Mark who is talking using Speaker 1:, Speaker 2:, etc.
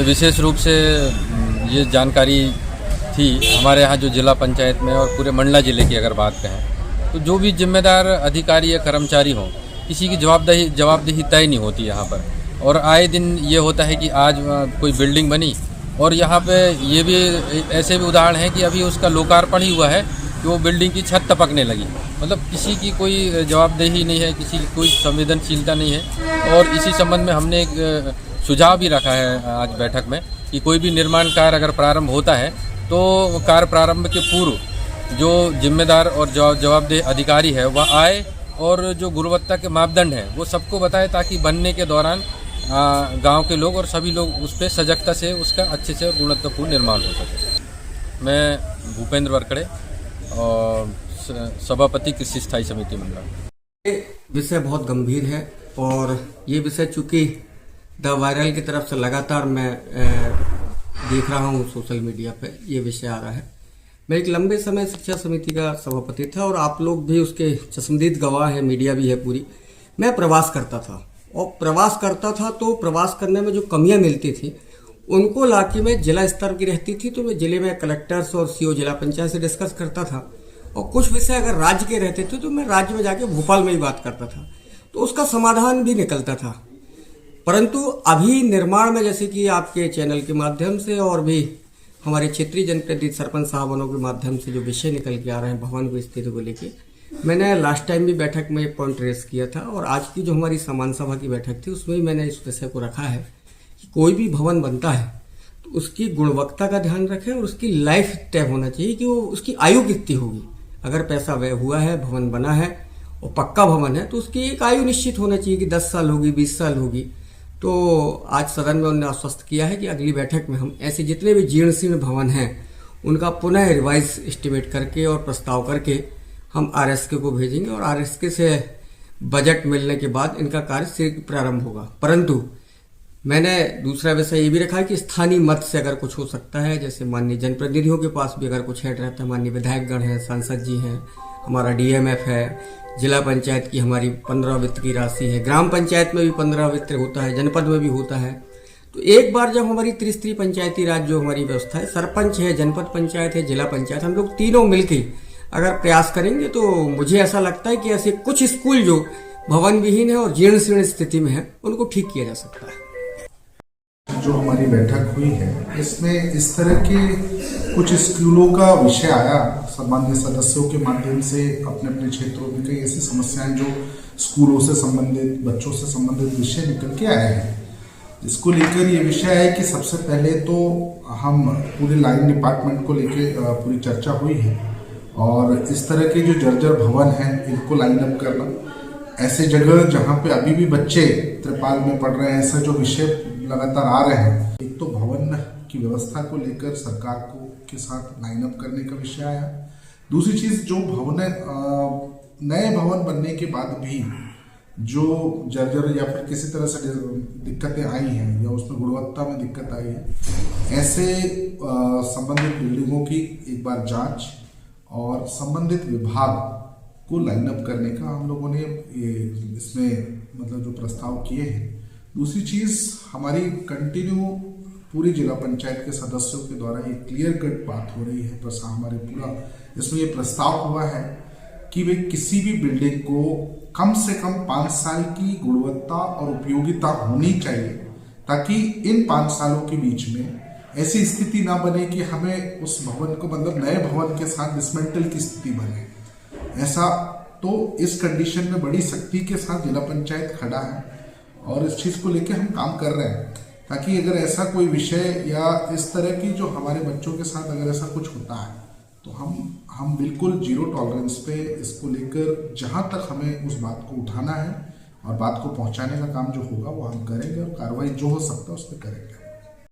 Speaker 1: विशेष रूप से ये जानकारी थी हमारे यहाँ जो जिला पंचायत में और पूरे मंडला जिले की अगर बात करें तो जो भी जिम्मेदार अधिकारी या कर्मचारी हों, किसी की जवाबदेही तय नहीं होती यहाँ पर। और आए दिन ये होता है कि आज कोई बिल्डिंग बनी और यहाँ पे ये भी ऐसे भी उदाहरण हैं कि अभी उसका लोकार्पण ही हुआ है कि वो बिल्डिंग की छत टपकने लगी। मतलब किसी की कोई जवाबदेही नहीं है, किसी की कोई संवेदनशीलता नहीं है। और इसी संबंध में हमने एक सुझाव भी रखा है आज बैठक में कि कोई भी निर्माण कार्य अगर प्रारंभ होता है तो कार्य प्रारंभ के पूर्व जो जिम्मेदार और जवाबदेह अधिकारी है वह आए और जो गुणवत्ता के मापदंड हैं वो सबको बताए, ताकि बनने के दौरान गांव के लोग और सभी लोग उस पर सजगता से उसका अच्छे से और गुणवत्तापूर्ण निर्माण हो सके। मैं भूपेंद्र वरकड़े और सभापति कृषि स्थायी समिति मंडल।
Speaker 2: ये विषय बहुत गंभीर है और ये विषय चूंकि द वायरल की तरफ से लगातार मैं देख रहा हूँ सोशल मीडिया पे ये विषय आ रहा है। मैं एक लंबे समय शिक्षा समिति का सभापति था और आप लोग भी उसके चश्मदीद गवाह हैं, मीडिया भी है पूरी। मैं प्रवास करता था और प्रवास करता था तो प्रवास करने में जो कमियां मिलती थी उनको लाके मैं जिला स्तर की रहती थी तो मैं जिले में कलेक्टर्स और सीओ जिला पंचायत से डिस्कस करता था। और कुछ विषय अगर राज्य के रहते थे तो मैं राज्य में जाके भोपाल में ही बात करता था, तो उसका समाधान भी निकलता था। परंतु अभी निर्माण में, जैसे कि आपके चैनल के माध्यम से और भी हमारे क्षेत्रीय जनप्रतिनिधि सरपंच साहबानों के माध्यम से जो विषय निकल के आ रहे हैं भवन की स्थिति को लेके, मैंने लास्ट टाइम भी बैठक में एक पॉइंट रेस किया था और आज की जो हमारी सामान्य सभा की बैठक थी उसमें भी मैंने इस विषय को रखा है कि कोई भी भवन बनता है तो उसकी गुणवत्ता का ध्यान रखें और उसकी लाइफ तय होना चाहिए कि वो उसकी आयु कितनी होगी। अगर पैसा व्यय हुआ है, भवन बना है और पक्का भवन है तो उसकी एक आयु निश्चित होना चाहिए कि 10 साल होगी, 20 साल होगी। तो आज सदन में उन्होंने आश्वस्त किया है कि अगली बैठक में हम ऐसे जितने भी जीर्ण शीर्ण भवन हैं उनका पुनः रिवाइज एस्टिमेट करके और प्रस्ताव करके हम आरएसके को भेजेंगे और आरएसके से बजट मिलने के बाद इनका कार्य शीघ्र प्रारंभ होगा। परंतु मैंने दूसरा विषय ये भी रखा है कि स्थानीय मत से अगर कुछ हो सकता है, जैसे माननीय जनप्रतिनिधियों के पास भी अगर कुछ हेड रहता है, माननीय विधायकगण हैं, सांसद जी हैं, हमारा डीएमएफ है, जिला पंचायत की हमारी 15 वित्त की राशि है, ग्राम पंचायत में भी 15 वित्त होता है, जनपद में भी होता है। तो एक बार जब हमारी त्रिस्तरीय पंचायती राज जो हमारी व्यवस्था है, सरपंच है, जनपद पंचायत है, जिला पंचायत, हम लोग तीनों मिलकर अगर प्रयास करेंगे तो मुझे ऐसा लगता है कि ऐसे कुछ स्कूल जो भवन विहीन है और जीर्ण शीर्ण स्थिति में है उनको ठीक किया जा सकता है।
Speaker 3: जो हमारी बैठक हुई है इसमें इस तरह के कुछ स्कूलों का विषय आया, सम्मानीय सदस्यों के माध्यम से अपने अपने क्षेत्रों में कई ऐसी समस्याएं जो स्कूलों से संबंधित, बच्चों से संबंधित विषय निकल के आए हैं। इसको लेकर ये विषय है कि सबसे पहले तो हम पूरे लाइन डिपार्टमेंट को लेके पूरी चर्चा हुई है और इस तरह के जो जर्जर भवन हैं इनको लाइन अप करना, ऐसे जगह जहाँ पे अभी भी बच्चे त्रिपाल में पढ़ रहे हैं, ऐसा जो विषय लगातार आ रहे हैं। एक तो भवन की व्यवस्था को लेकर सरकार को के साथ लाइन अप करने का विषय आया। दूसरी चीज, जो भवन नए भवन बनने के बाद भी जो जर्जर या फिर किसी तरह से दिक्कतें आई हैं या उसमें गुणवत्ता में दिक्कत आई है, ऐसे संबंधित बिल्डिंगों की एक बार जांच और संबंधित विभाग को लाइन अप करने का हम लोगों ने इसमें मतलब जो प्रस्ताव किए हैं। दूसरी चीज, हमारी कंटिन्यू पूरी जिला पंचायत के सदस्यों के द्वारा एक क्लियर कट बात हो रही है, बस हमारे पूरा इसमें ये प्रस्ताव हुआ है कि वे किसी भी बिल्डिंग को कम से कम 5 साल की गुणवत्ता और उपयोगिता होनी चाहिए, ताकि इन 5 सालों के बीच में ऐसी स्थिति ना बने कि हमें उस भवन को, मतलब नए भवन के साथ डिसमेंटल की स्थिति बने। ऐसा तो इस कंडीशन में बड़ी सख्ती के साथ जिला पंचायत खड़ा है और इस चीज को लेकर हम काम कर रहे हैं, ताकि अगर ऐसा कोई विषय या इस तरह की जो हमारे बच्चों के साथ अगर ऐसा कुछ होता है तो हम बिल्कुल जीरो टॉलरेंस पे इसको लेकर जहां तक हमें उस बात को उठाना है और बात को पहुंचाने का काम जो होगा वो हम करेंगे और कार्रवाई जो हो सकता है उस पर करेंगे।